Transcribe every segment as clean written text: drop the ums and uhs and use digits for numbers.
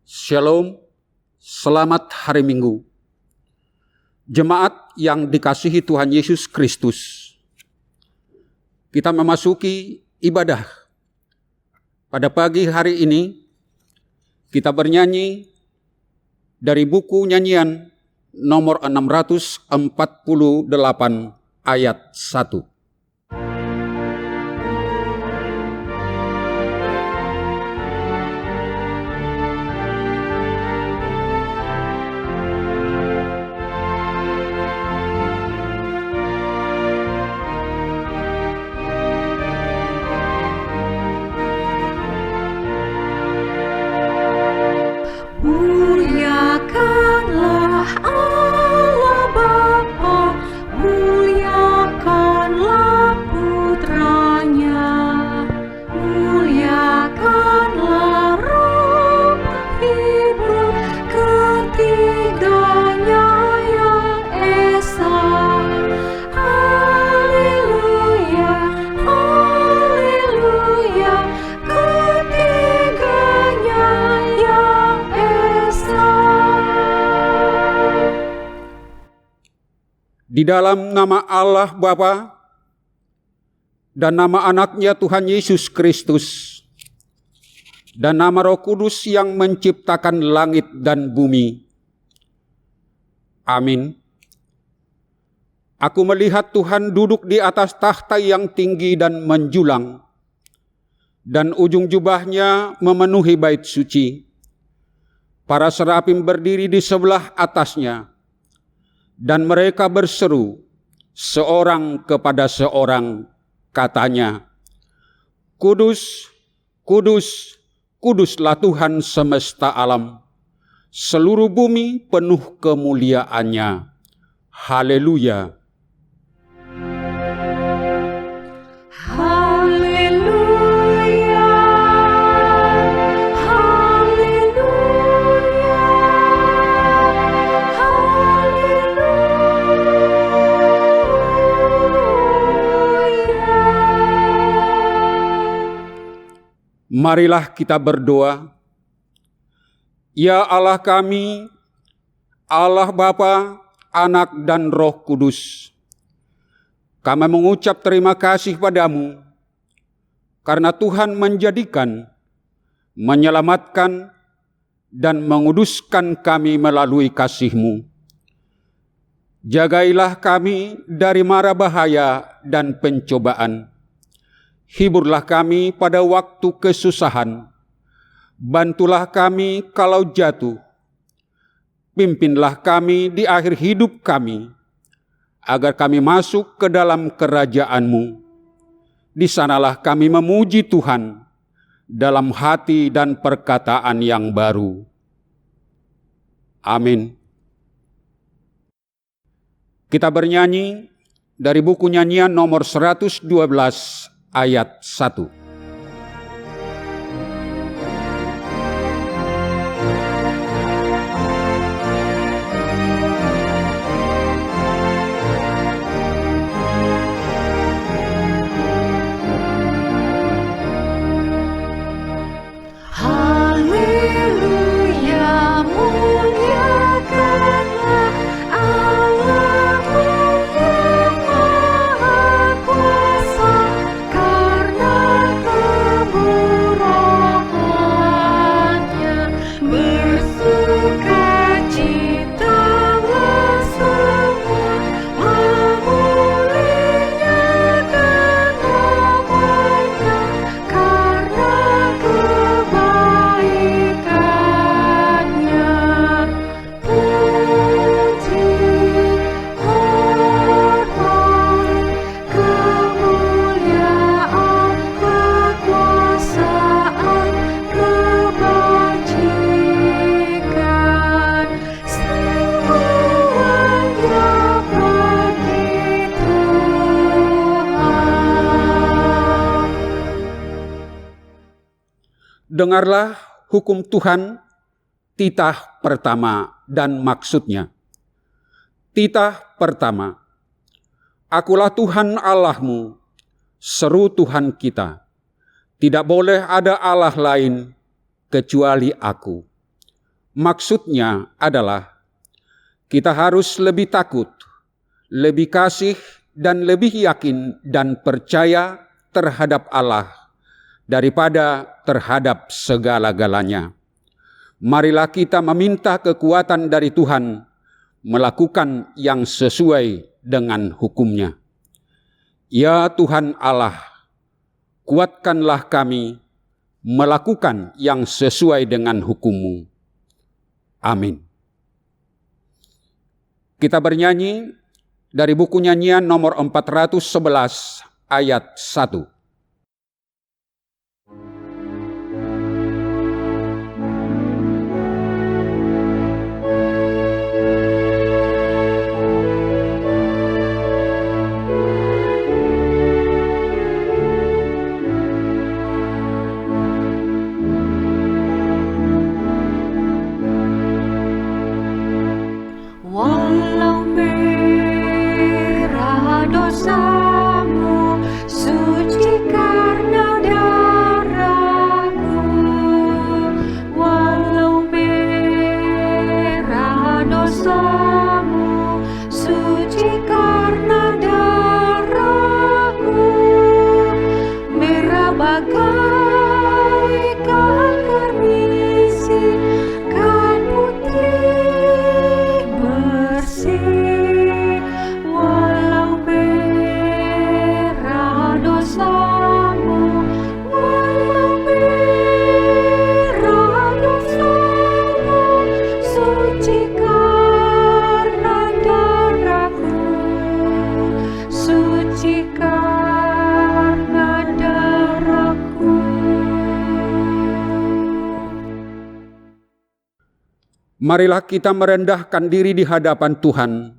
Shalom, selamat hari Minggu. Jemaat yang dikasihi Tuhan Yesus Kristus, kita memasuki ibadah. Pada pagi hari ini, kita bernyanyi dari buku nyanyian nomor 648 ayat 1. Di dalam nama Allah Bapa dan nama anaknya Tuhan Yesus Kristus dan nama Roh Kudus yang menciptakan langit dan bumi. Amin. Aku melihat Tuhan duduk di atas tahta yang tinggi dan menjulang, dan ujung jubahnya memenuhi bait suci. Para serafim berdiri di sebelah atasnya, dan mereka berseru, seorang kepada seorang, katanya, Kudus, Kudus, Kuduslah Tuhan semesta alam. Seluruh bumi penuh kemuliaannya. Haleluya. Marilah kita berdoa. Ya Allah kami, Allah Bapa, Anak dan Roh Kudus, kami mengucap terima kasih padamu karena Tuhan menjadikan, menyelamatkan, dan menguduskan kami melalui kasih-Mu. Jagailah kami dari mara bahaya dan pencobaan. Hiburlah kami pada waktu kesusahan. Bantulah kami kalau jatuh. Pimpinlah kami di akhir hidup kami, agar kami masuk ke dalam kerajaan-Mu. Di sanalah kami memuji Tuhan dalam hati dan perkataan yang baru. Amin. Kita bernyanyi dari buku nyanyian nomor 112 ayat 1. Karena Dengarlah hukum Tuhan, titah pertama dan maksudnya. Titah pertama, Akulah Tuhan Allahmu, seru Tuhan kita. Tidak boleh ada Allah lain kecuali Aku. Maksudnya adalah kita harus lebih takut, lebih kasih, dan lebih yakin dan percaya terhadap Allah daripada terhadap segala-galanya. Marilah kita meminta kekuatan dari Tuhan melakukan yang sesuai dengan hukum-Nya. Ya Tuhan Allah, kuatkanlah kami melakukan yang sesuai dengan hukum-Mu. Amin. Kita bernyanyi dari buku nyanyian nomor 411 ayat 1. Walau merah dosamu, suci karena darahku. Walau merah dosamu, suci karena darahku. Merah bagaikan kermisi, kan putih bersih. Walau merah dosamu, walau merah dosamu, suci karena darahku, suci karena darahku. Marilah kita merendahkan diri di hadapan Tuhan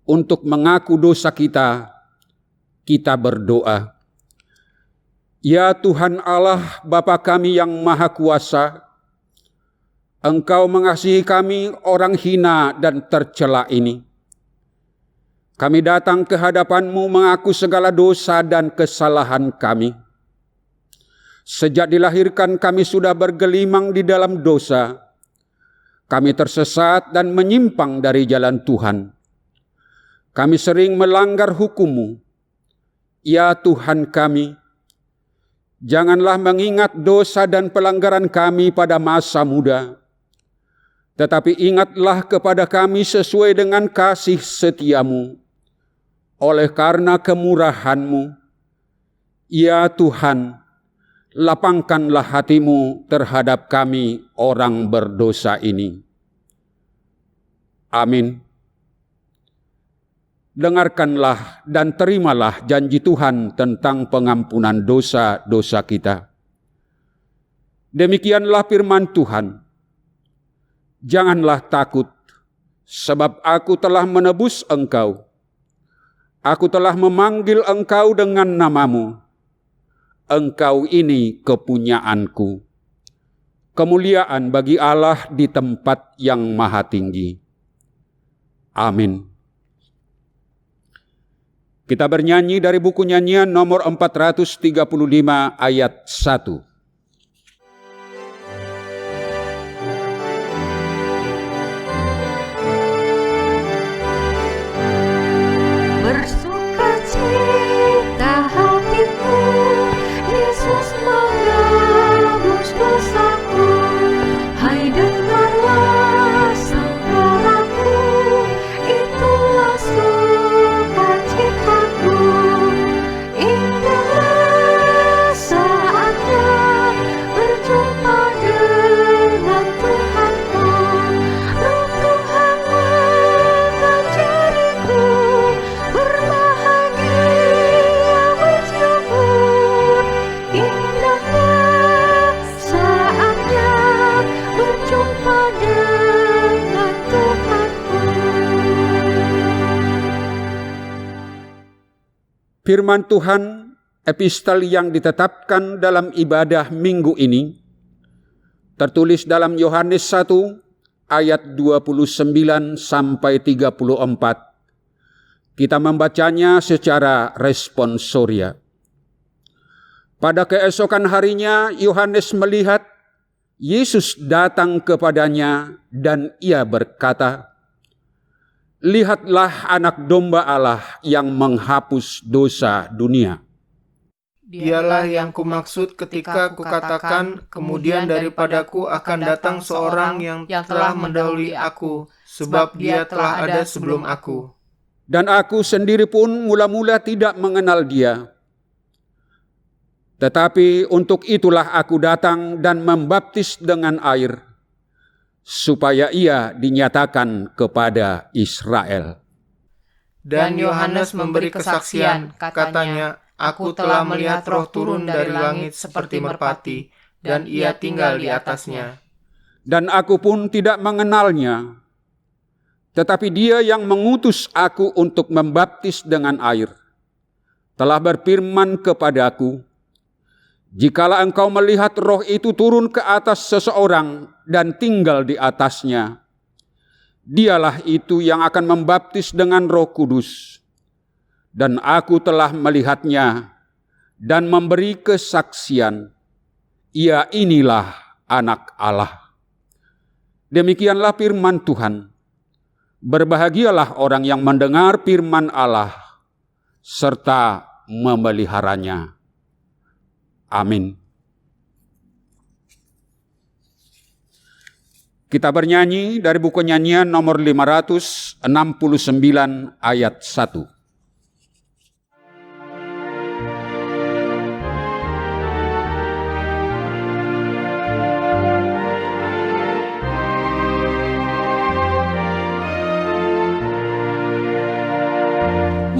untuk mengaku dosa kita. Kita berdoa. Ya Tuhan Allah Bapa kami yang Maha Kuasa, Engkau mengasihi kami orang hina dan tercela ini. Kami datang ke hadapan-Mu mengaku segala dosa dan kesalahan kami. Sejak dilahirkan kami sudah bergelimang di dalam dosa. Kami tersesat dan menyimpang dari jalan Tuhan. Kami sering melanggar hukum-Mu. Ya Tuhan kami, janganlah mengingat dosa dan pelanggaran kami pada masa muda, tetapi ingatlah kepada kami sesuai dengan kasih setia-Mu. Oleh karena kemurahan-Mu, ya Tuhan, lapangkanlah hati-Mu terhadap kami orang berdosa ini. Amin. Dengarkanlah dan terimalah janji Tuhan tentang pengampunan dosa-dosa kita. Demikianlah firman Tuhan. Janganlah takut, sebab Aku telah menebus engkau. Aku telah memanggil engkau dengan namamu. Engkau ini kepunyaanku. Kemuliaan bagi Allah di tempat yang maha tinggi. Amin. Kita bernyanyi dari buku nyanyian nomor 435 ayat 1. Bersukacita hatiku, Yesus menebus dosaku. Hai dengarlah suaraku, itulah sukacitaku. Indah saatnya berjumpa dengan Tuhanku. Roh Tuhan mengajariku, berbahagia bersyukur. Indahnya saatnya berjumpa dengan Tuhanku. Firman Tuhan, epistel yang ditetapkan dalam ibadah minggu ini tertulis dalam Yohanes 1 ayat 29 sampai 34. Kita membacanya secara responsoria. Pada keesokan harinya Yohanes melihat Yesus datang kepadanya dan ia berkata, "Lihatlah anak domba Allah yang menghapus dosa dunia." Dialah yang kumaksud ketika kukatakan, kemudian daripadaku akan datang seorang yang telah mendahului aku, sebab dia telah ada sebelum aku. Dan aku sendiri pun mula-mula tidak mengenal dia. Tetapi untuk itulah aku datang dan membaptis dengan air, supaya ia dinyatakan kepada Israel. Dan Yohanes memberi kesaksian, katanya, "Aku telah melihat Roh turun dari langit seperti merpati, dan ia tinggal di atasnya. Dan aku pun tidak mengenalnya, tetapi dia yang mengutus aku untuk membaptis dengan air, telah berfirman kepadaku, jikalau engkau melihat Roh itu turun ke atas seseorang dan tinggal di atasnya, dialah itu yang akan membaptis dengan Roh Kudus. Dan aku telah melihatnya dan memberi kesaksian, ia inilah Anak Allah." Demikianlah firman Tuhan. Berbahagialah orang yang mendengar firman Allah serta memeliharanya. Amin. Kita bernyanyi dari buku nyanyian nomor 569 ayat 1.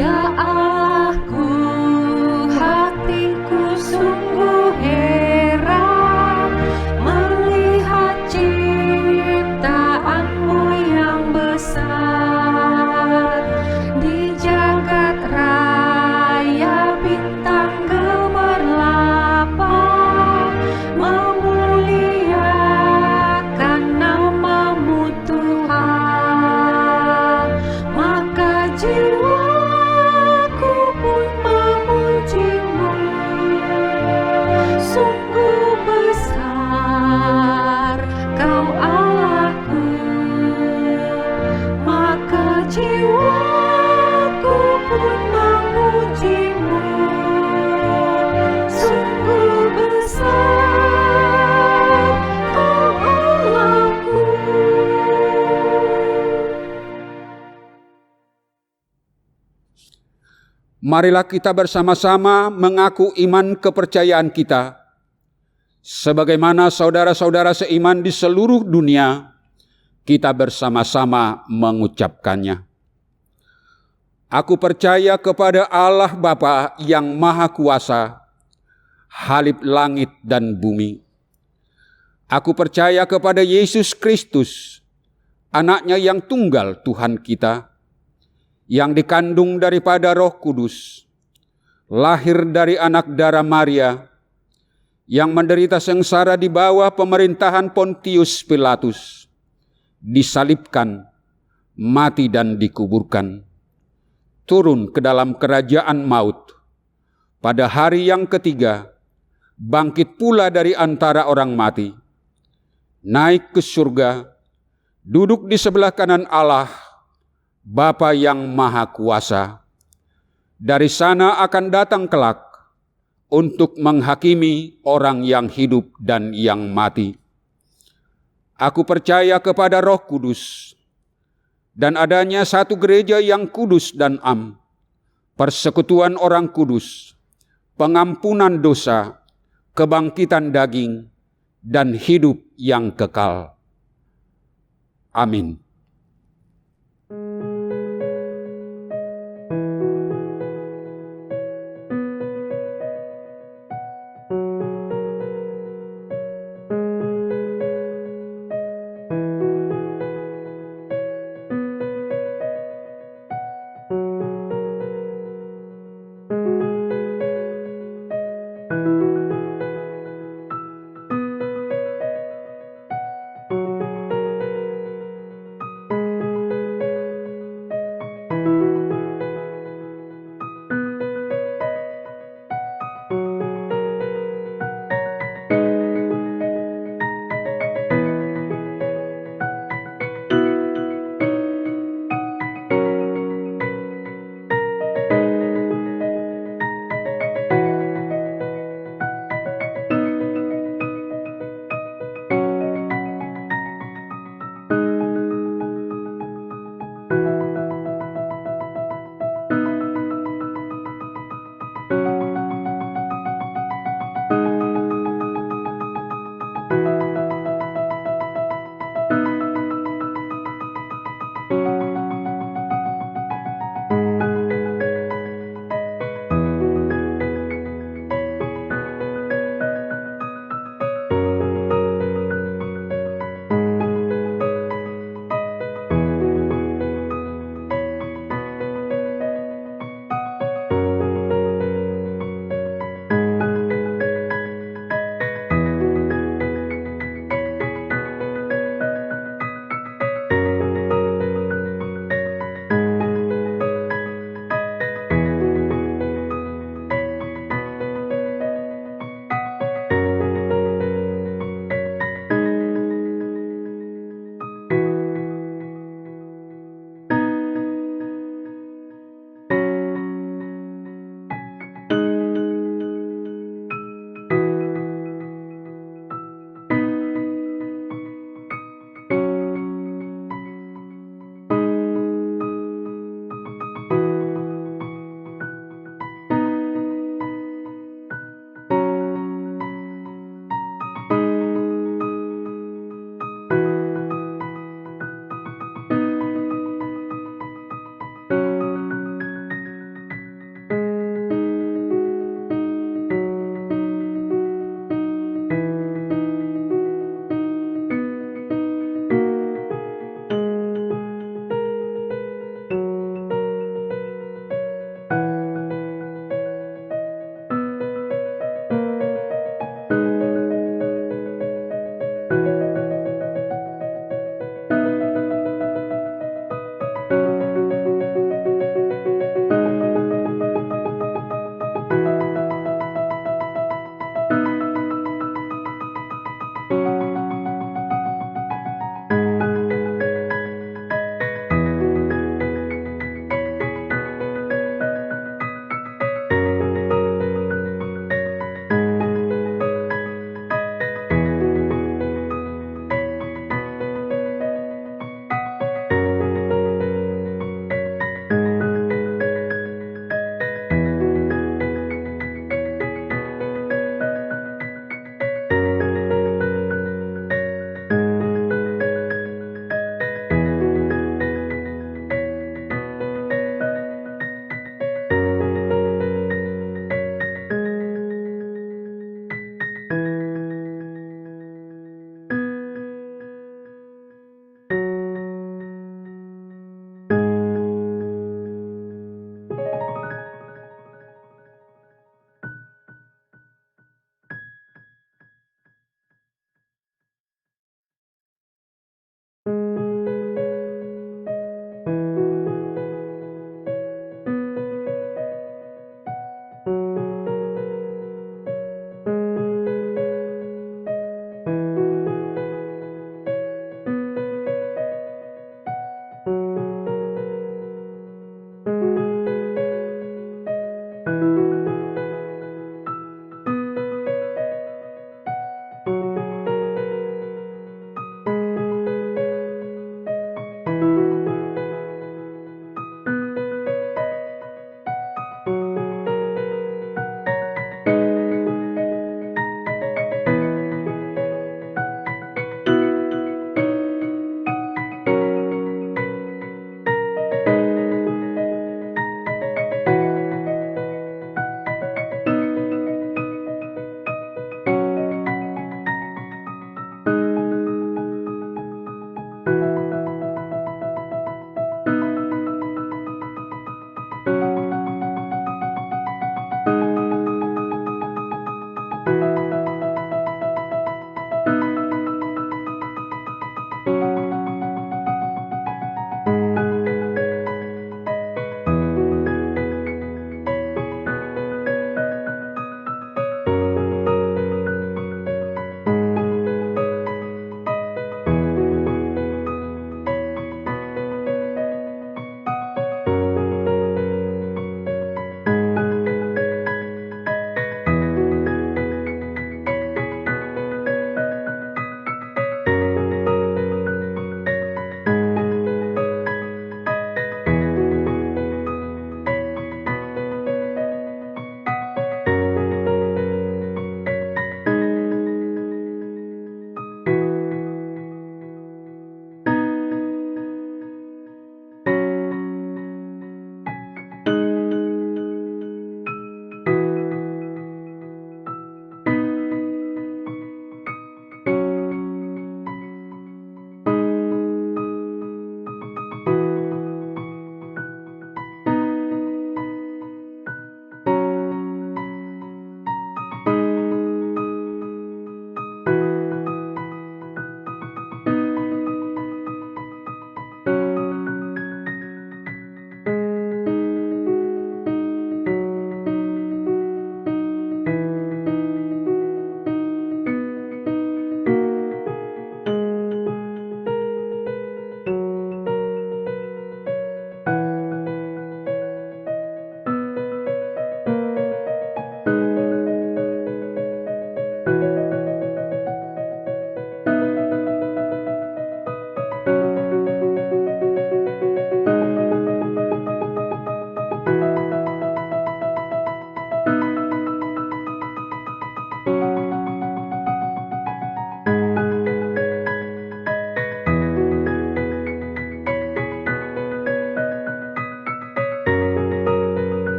Ya aku, hatiku sungguh heran melihat ciptaanmu yang besar. Di jagat raya bintang gemerlapang memuliakan namamu Tuhan. Maka jiwaku pun memujimu, sungguh besar Kau Allahku. Maka jiwaku pun memujimu, sungguh besar Kau Allahku. Marilah kita bersama-sama mengaku iman kepercayaan kita, sebagaimana saudara-saudara seiman di seluruh dunia, kita bersama-sama mengucapkannya. Aku percaya kepada Allah Bapa yang Maha Kuasa, Khalib langit dan bumi. Aku percaya kepada Yesus Kristus, Anaknya yang tunggal Tuhan kita, yang dikandung daripada Roh Kudus, lahir dari anak darah Maria, yang menderita sengsara di bawah pemerintahan Pontius Pilatus, disalibkan, mati dan dikuburkan, turun ke dalam kerajaan maut, pada hari yang ketiga, bangkit pula dari antara orang mati, naik ke surga, duduk di sebelah kanan Allah, Bapa yang Maha Kuasa. Dari sana akan datang kelak untuk menghakimi orang yang hidup dan yang mati. Aku percaya kepada Roh Kudus dan adanya satu gereja yang kudus dan am, persekutuan orang kudus, pengampunan dosa, kebangkitan daging, dan hidup yang kekal. Amin.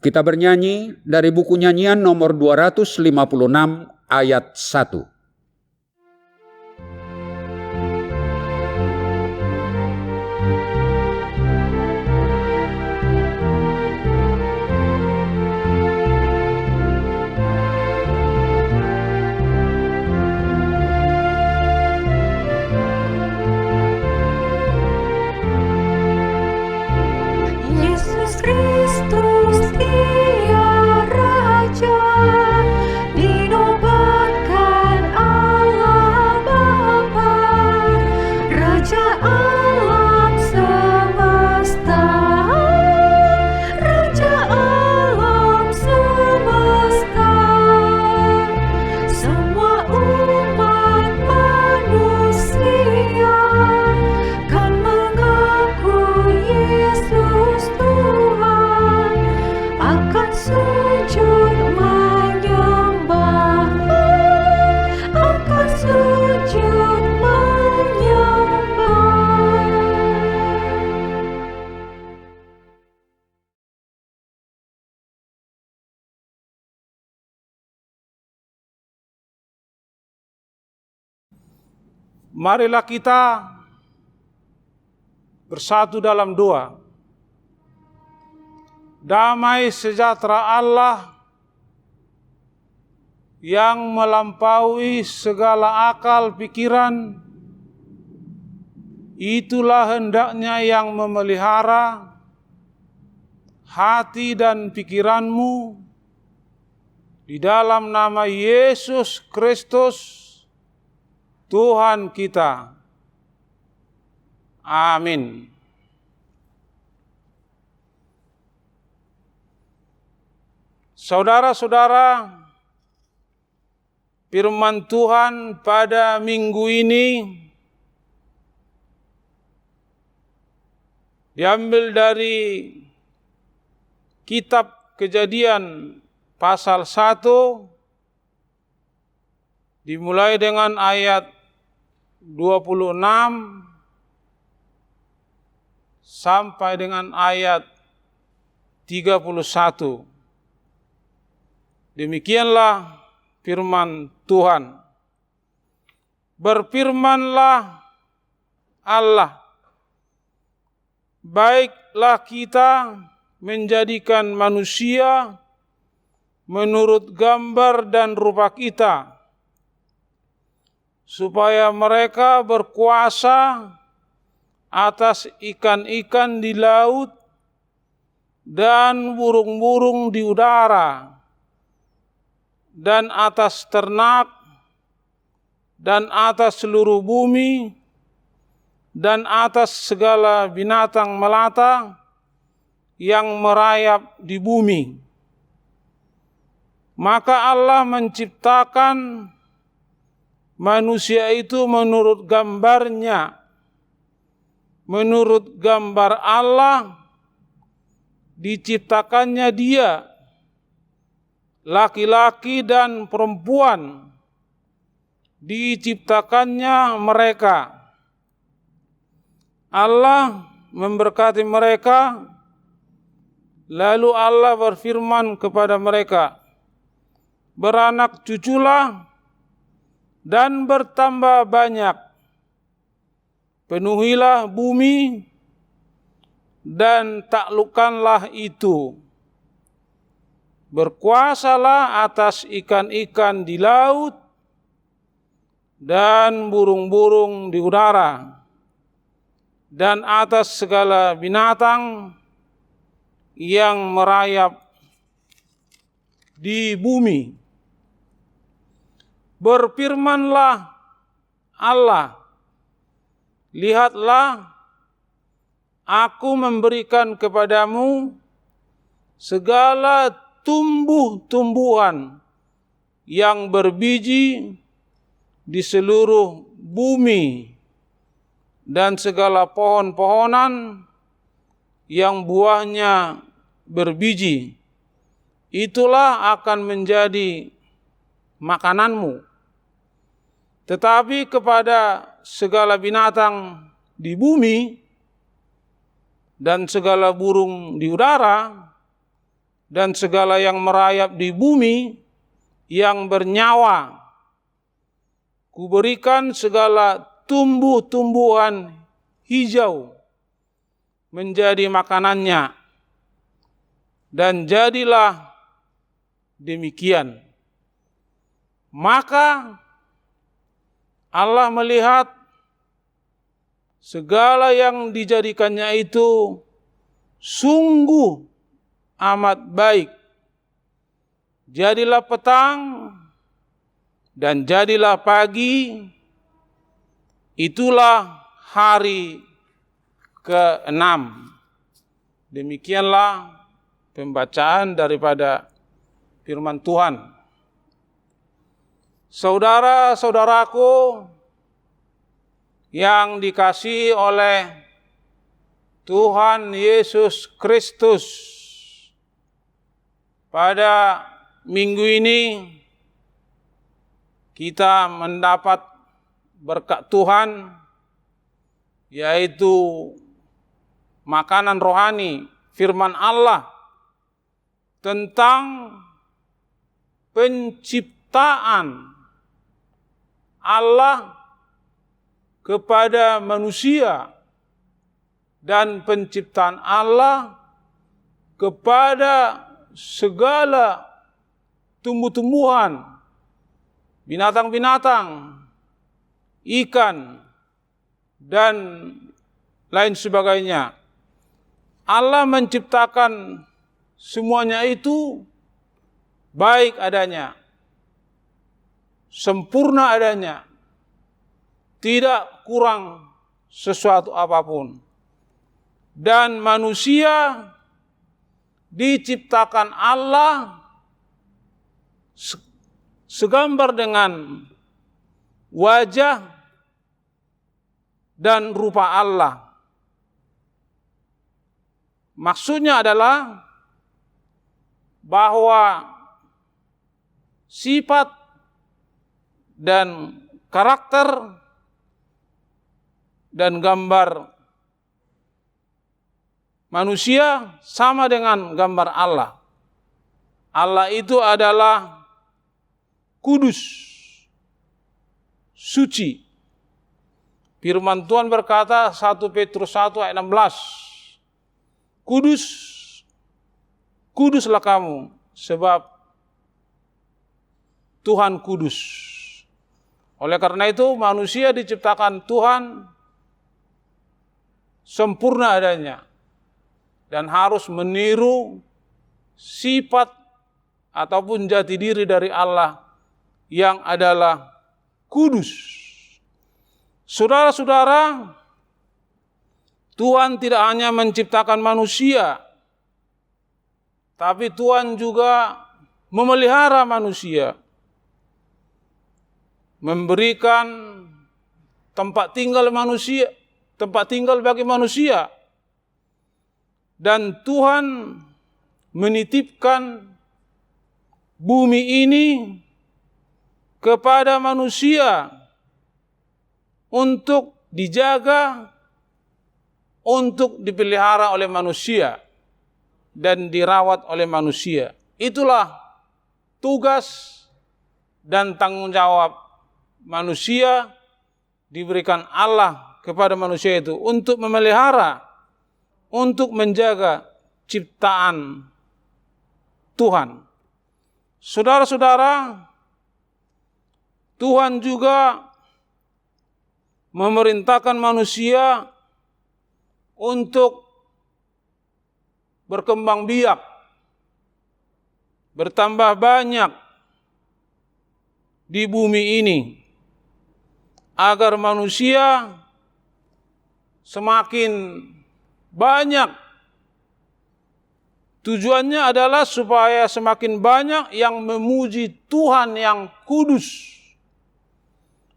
Kita bernyanyi dari buku nyanyian nomor 256 ayat 1. Yesus Kristus Dia Raja, dinobatkan Allah Bapa, Raja alam semesta, Raja alam semesta. Semua umat manusia kan mengaku Yesus Tuhan, akan sujud menyembah, akan sujud menyembah. Marilah kita bersatu dalam doa. Damai sejahtera Allah yang melampaui segala akal pikiran, itulah hendaknya yang memelihara hati dan pikiranmu di dalam nama Yesus Kristus Tuhan kita. Amin. Saudara-saudara, firman Tuhan pada minggu ini diambil dari kitab Kejadian pasal 1, dimulai dengan ayat 26 sampai dengan ayat 31. Demikianlah firman Tuhan. Berfirmanlah Allah, baiklah kita menjadikan manusia menurut gambar dan rupa kita, supaya mereka berkuasa atas ikan-ikan di laut dan burung-burung di udara, dan atas ternak, dan atas seluruh bumi, dan atas segala binatang melata yang merayap di bumi. Maka Allah menciptakan manusia itu menurut gambarnya. Menurut gambar Allah diciptakannya dia, laki-laki dan perempuan diciptakannya mereka. Allah memberkati mereka, lalu Allah berfirman kepada mereka, beranak cuculah dan bertambah banyak, penuhilah bumi dan taklukkanlah itu. Berkuasalah atas ikan-ikan di laut dan burung-burung di udara, dan atas segala binatang yang merayap di bumi. Berfirmanlah Allah, lihatlah, aku memberikan kepadamu segala tumbuh-tumbuhan yang berbiji di seluruh bumi, dan segala pohon-pohonan yang buahnya berbiji. Itulah akan menjadi makananmu. Tetapi kepada segala binatang di bumi dan segala burung di udara, dan segala yang merayap di bumi yang bernyawa. Kuberikan segala tumbuh-tumbuhan hijau menjadi makanannya, dan jadilah demikian. Maka Allah melihat segala yang dijadikannya itu sungguh amat baik. Jadilah petang dan jadilah pagi, itulah hari ke-6. Demikianlah pembacaan daripada firman Tuhan. Saudara-saudaraku yang dikasihi oleh Tuhan Yesus Kristus, pada minggu ini kita mendapat berkat Tuhan, yaitu makanan rohani, firman Allah tentang penciptaan Allah kepada manusia dan penciptaan Allah kepada segala tumbuh-tumbuhan, binatang-binatang, ikan, dan lain sebagainya. Allah menciptakan semuanya itu baik adanya, sempurna adanya, tidak kurang sesuatu apapun. Dan manusia diciptakan Allah segambar dengan wajah dan rupa Allah. Maksudnya adalah bahwa sifat dan karakter dan gambar manusia sama dengan gambar Allah. Allah itu adalah kudus, suci. Firman Tuhan berkata 1 Petrus 1 ayat 16. Kudus, kuduslah kamu, sebab Tuhan kudus. Oleh karena itu manusia diciptakan Tuhan sempurna adanya, dan harus meniru sifat ataupun jati diri dari Allah yang adalah kudus. Saudara-saudara, Tuhan tidak hanya menciptakan manusia, tapi Tuhan juga memelihara manusia, memberikan tempat tinggal manusia, tempat tinggal bagi manusia. Dan Tuhan menitipkan bumi ini kepada manusia untuk dijaga, untuk dipelihara oleh manusia dan dirawat oleh manusia. Itulah tugas dan tanggung jawab manusia diberikan Allah kepada manusia itu untuk memelihara, untuk menjaga ciptaan Tuhan. Saudara-saudara, Tuhan juga memerintahkan manusia untuk berkembang biak, bertambah banyak di bumi ini, agar manusia semakin banyak. Tujuannya adalah supaya semakin banyak yang memuji Tuhan yang kudus,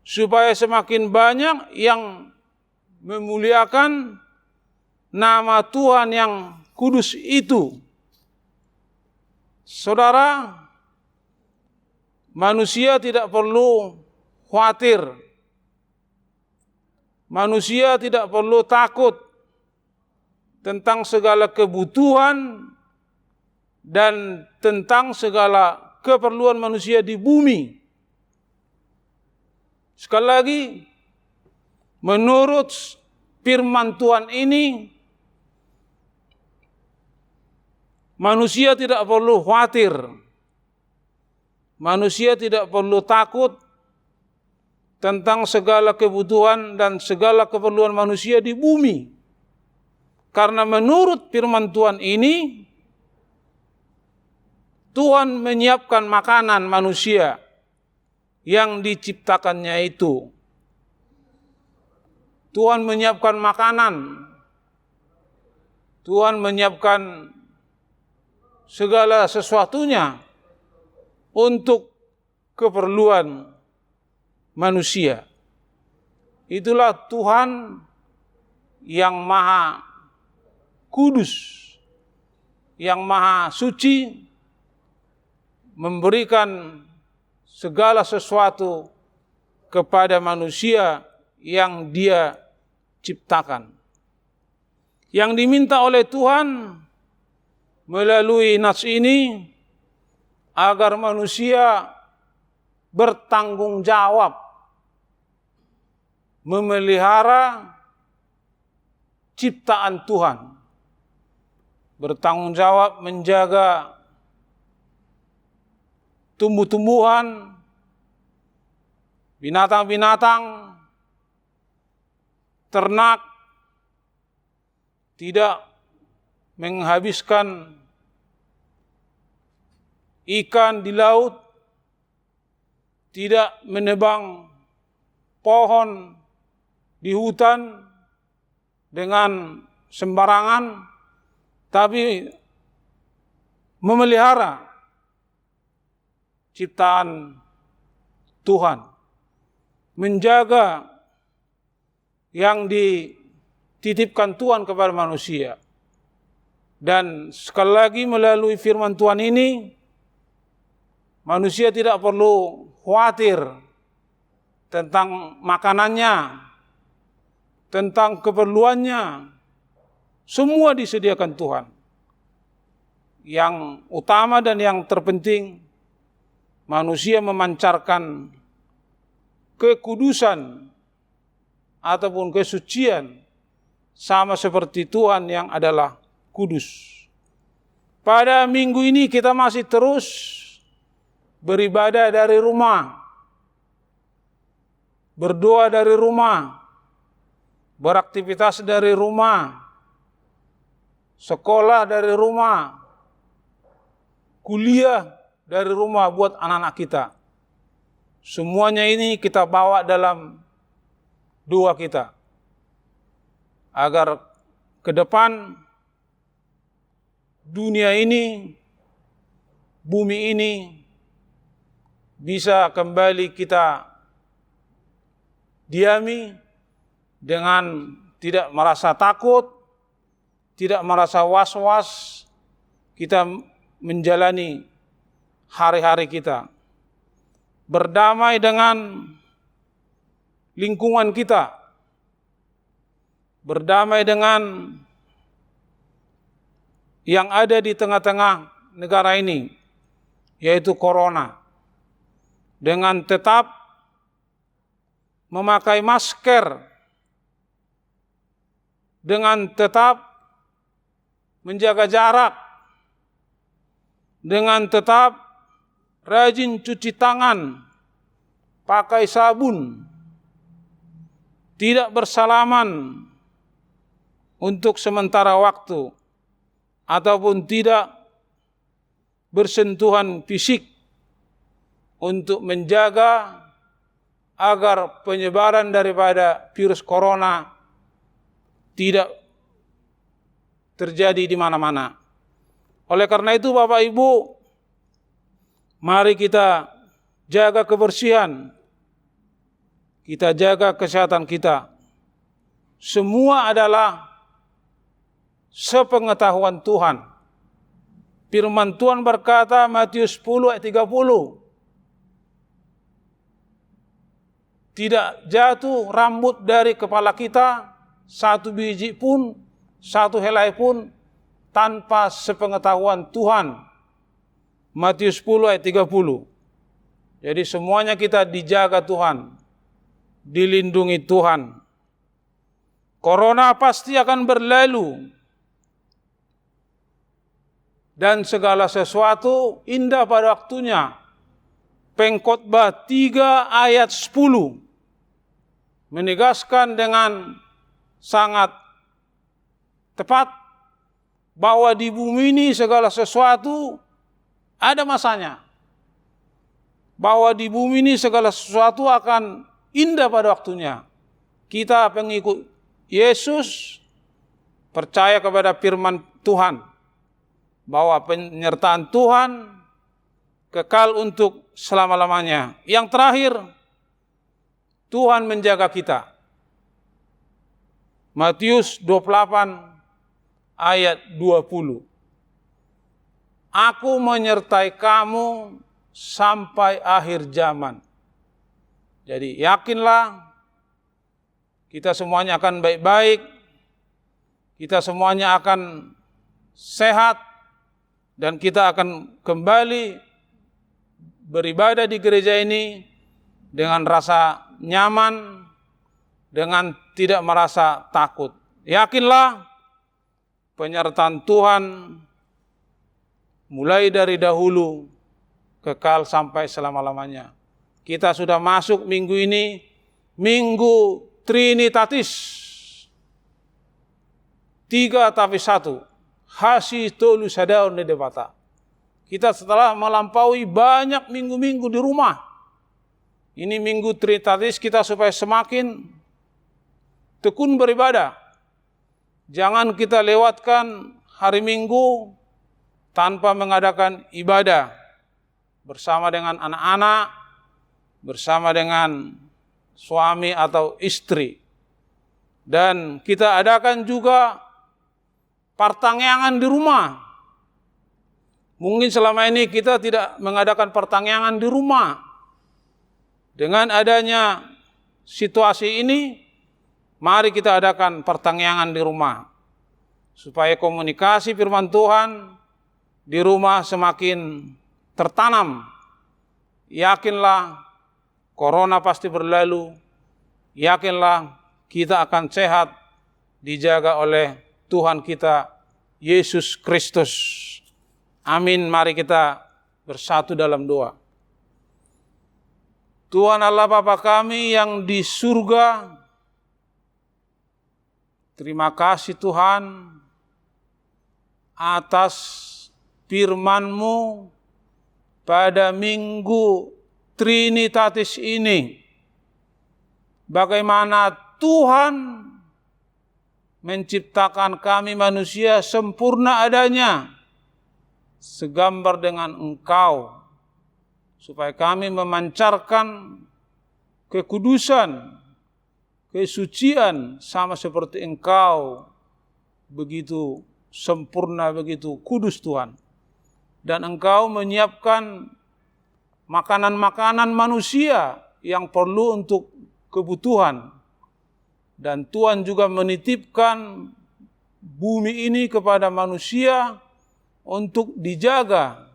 supaya semakin banyak yang memuliakan nama Tuhan yang kudus itu. Saudara, manusia tidak perlu khawatir, manusia tidak perlu takut tentang segala kebutuhan dan tentang segala keperluan manusia di bumi. Sekali lagi, menurut firman Tuhan ini, manusia tidak perlu khawatir, manusia tidak perlu takut tentang segala kebutuhan dan segala keperluan manusia di bumi. Karena menurut firman Tuhan ini, Tuhan menyiapkan makanan manusia yang diciptakannya itu. Tuhan menyiapkan makanan, Tuhan menyiapkan segala sesuatunya untuk keperluan manusia. Itulah Tuhan yang maha kudus, yang maha suci, memberikan segala sesuatu kepada manusia yang Dia ciptakan. Yang diminta oleh Tuhan melalui nas ini agar manusia bertanggung jawab memelihara ciptaan Tuhan, bertanggung jawab menjaga tumbuh-tumbuhan, binatang-binatang, ternak, tidak menghabiskan ikan di laut, tidak menebang pohon di hutan dengan sembarangan, tapi memelihara ciptaan Tuhan, menjaga yang dititipkan Tuhan kepada manusia. Dan sekali lagi melalui firman Tuhan ini, manusia tidak perlu khawatir tentang makanannya, tentang keperluannya. Semua disediakan Tuhan. Yang utama dan yang terpenting, manusia memancarkan kekudusan ataupun kesucian sama seperti Tuhan yang adalah kudus. Pada minggu ini kita masih terus beribadah dari rumah, berdoa dari rumah, beraktivitas dari rumah, sekolah dari rumah, kuliah dari rumah buat anak-anak kita. Semuanya ini kita bawa dalam doa kita, agar ke depan dunia ini, bumi ini bisa kembali kita diami dengan tidak merasa takut, tidak merasa was-was. Kita menjalani hari-hari kita berdamai dengan lingkungan kita, berdamai dengan yang ada di tengah-tengah negara ini, yaitu corona, dengan tetap memakai masker, dengan tetap menjaga jarak, dengan tetap rajin cuci tangan, pakai sabun, tidak bersalaman untuk sementara waktu, ataupun tidak bersentuhan fisik untuk menjaga agar penyebaran daripada virus corona tidak terjadi di mana-mana. Oleh karena itu Bapak Ibu, mari kita jaga kebersihan, kita jaga kesehatan kita. Semua adalah sepengetahuan Tuhan. Firman Tuhan berkata, Matius 10 ayat 30, tidak jatuh rambut dari kepala kita satu biji pun, satu helai pun tanpa sepengetahuan Tuhan Matius 10 ayat 30. Jadi semuanya kita dijaga Tuhan, dilindungi Tuhan. Corona pasti akan berlalu. Dan segala sesuatu indah pada waktunya. Pengkhotbah 3 ayat 10 menegaskan dengan sangat tepat bahwa di bumi ini segala sesuatu ada masanya. Bahwa di bumi ini segala sesuatu akan indah pada waktunya. Kita pengikut Yesus percaya kepada firman Tuhan, bahwa penyertaan Tuhan kekal untuk selama-lamanya. Yang terakhir, Tuhan menjaga kita. Matius 28 ayat 20. Aku menyertai kamu sampai akhir zaman. Jadi yakinlah kita semuanya akan baik-baik, kita semuanya akan sehat, dan kita akan kembali beribadah di gereja ini dengan rasa nyaman, dengan tidak merasa takut. Yakinlah penyertaan Tuhan mulai dari dahulu kekal sampai selama-lamanya. Kita sudah masuk minggu ini, Minggu Trinitatis. 3 tapi 1. Hasi tolu sadaun di debata. Kita setelah melampaui banyak minggu-minggu di rumah. Ini Minggu Trinitatis kita supaya semakin tekun beribadah. Jangan kita lewatkan hari Minggu tanpa mengadakan ibadah bersama dengan anak-anak, bersama dengan suami atau istri. Dan kita adakan juga pertangyangan di rumah. Mungkin selama ini kita tidak mengadakan pertangyangan di rumah. Dengan adanya situasi ini, mari kita adakan pertangyangan di rumah. Supaya komunikasi firman Tuhan di rumah semakin tertanam. Yakinlah corona pasti berlalu. Yakinlah kita akan sehat, dijaga oleh Tuhan kita Yesus Kristus. Amin. Mari kita bersatu dalam doa. Tuhan Allah Bapa kami yang di surga, terima kasih Tuhan atas firman-Mu pada Minggu Trinitatis ini. Bagaimana Tuhan menciptakan kami manusia sempurna adanya, segambar dengan Engkau, supaya kami memancarkan kekudusan, kesucian sama seperti Engkau, begitu sempurna, begitu kudus Tuhan. Dan Engkau menyiapkan makanan-makanan manusia yang perlu untuk kebutuhan. Dan Tuhan juga menitipkan bumi ini kepada manusia untuk dijaga,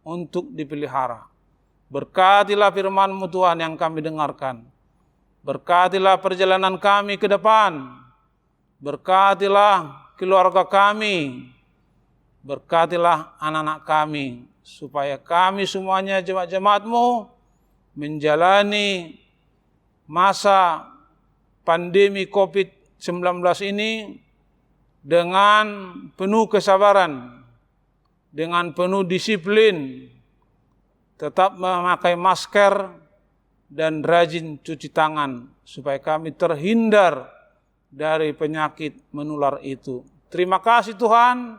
untuk dipelihara. Berkatilah firman-Mu Tuhan yang kami dengarkan. Berkatilah perjalanan kami ke depan. Berkatilah keluarga kami. Berkatilah anak-anak kami. Supaya kami semuanya jemaat-jemaat-Mu menjalani masa pandemi COVID-19 ini dengan penuh kesabaran, dengan penuh disiplin, tetap memakai masker dan rajin cuci tangan supaya kami terhindar dari penyakit menular itu. Terima kasih Tuhan,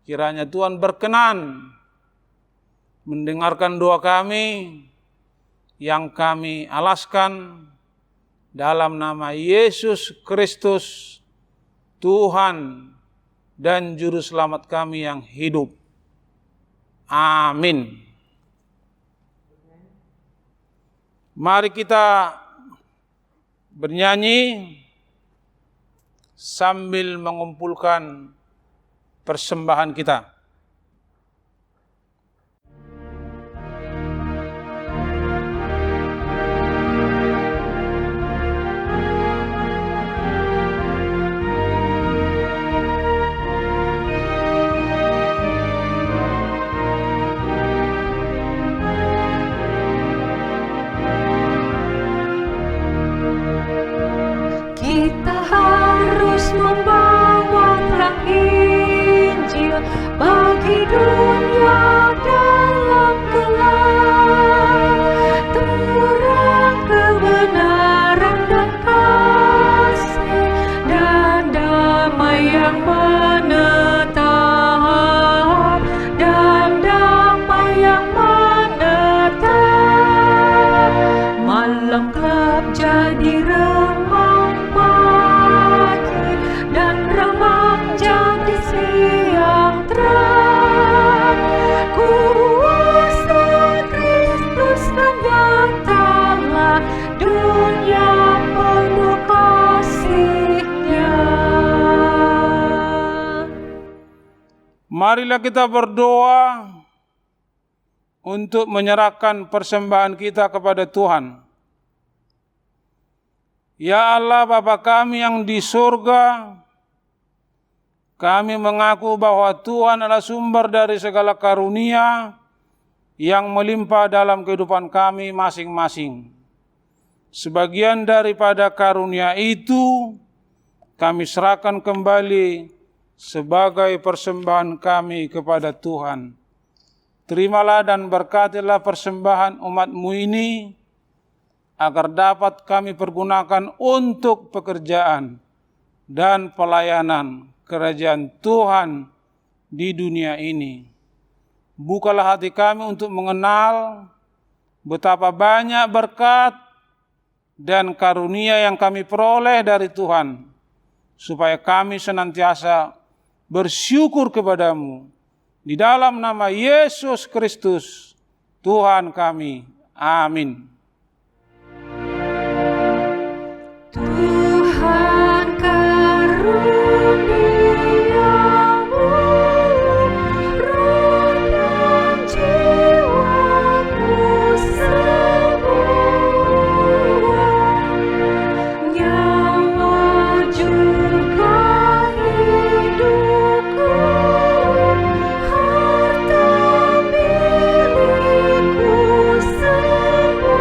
kiranya Tuhan berkenan mendengarkan doa kami yang kami alaskan dalam nama Yesus Kristus, Tuhan dan Juru Selamat kami yang hidup. Amin. Mari kita bernyanyi sambil mengumpulkan persembahan kita. lengkap jadi remang pagi dan remang jadi siang terang. Kuasa Kristus kan nyatalah, dunia penuh kasih-Nya. Marilah kita berdoa untuk menyerahkan persembahan kita kepada Tuhan. Ya Allah, Bapa kami yang di surga, kami mengaku bahwa Tuhan adalah sumber dari segala karunia yang melimpah dalam kehidupan kami masing-masing. Sebagian daripada karunia itu kami serahkan kembali sebagai persembahan kami kepada Tuhan. Terimalah dan berkatilah persembahan umat-Mu ini, agar dapat kami pergunakan untuk pekerjaan dan pelayanan kerajaan Tuhan di dunia ini. Bukalah hati kami untuk mengenal betapa banyak berkat dan karunia yang kami peroleh dari Tuhan, supaya kami senantiasa bersyukur kepadamu. Di dalam nama Yesus Kristus, Tuhan kami. Amin. Tuhan karuniamu, roh dan jiwaku semua, nyawa juga hidupku, harta milikku semua,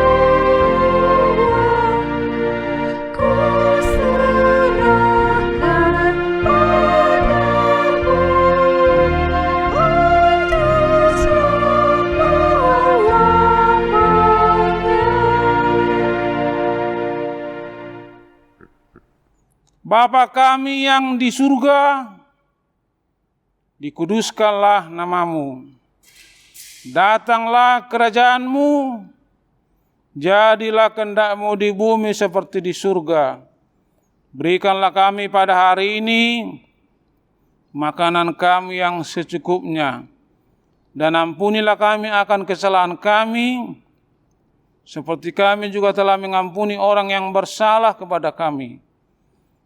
ku serahkan padamu untuk selama-lamanya. Bapa kami yang di surga, dikuduskanlah namamu. Datanglah kerajaan-Mu, jadilah kehendak-Mu di bumi seperti di surga. Berikanlah kami pada hari ini makanan kami yang secukupnya, dan ampunilah kami akan kesalahan kami, seperti kami juga telah mengampuni orang yang bersalah kepada kami.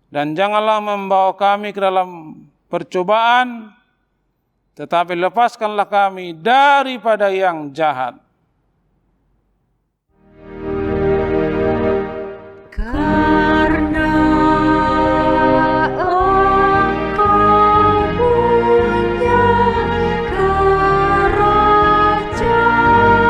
Dan janganlah membawa kami ke dalam percobaan, tetapi lepaskanlah kami daripada yang jahat. Karena Engkau punya kerajaan dan kekuasaan dan kemuliaan sampai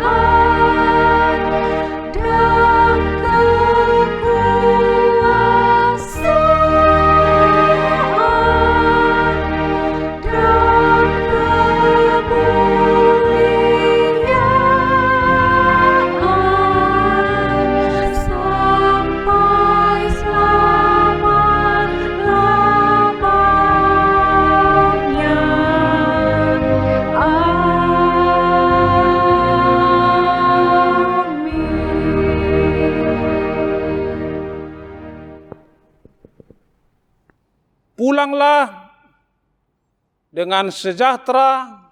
selama-lamanya. Amin. Pulanglah dengan sejahtera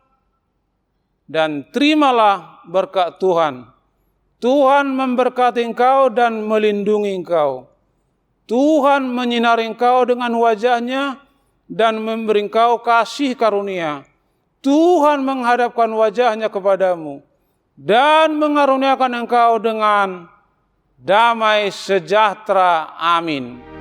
dan terimalah berkat Tuhan. Tuhan memberkati engkau dan melindungi engkau. Tuhan menyinari engkau dengan wajah-Nya dan memberi engkau kasih karunia. Tuhan menghadapkan wajah-Nya kepadamu dan mengaruniakan engkau dengan damai sejahtera. Amin.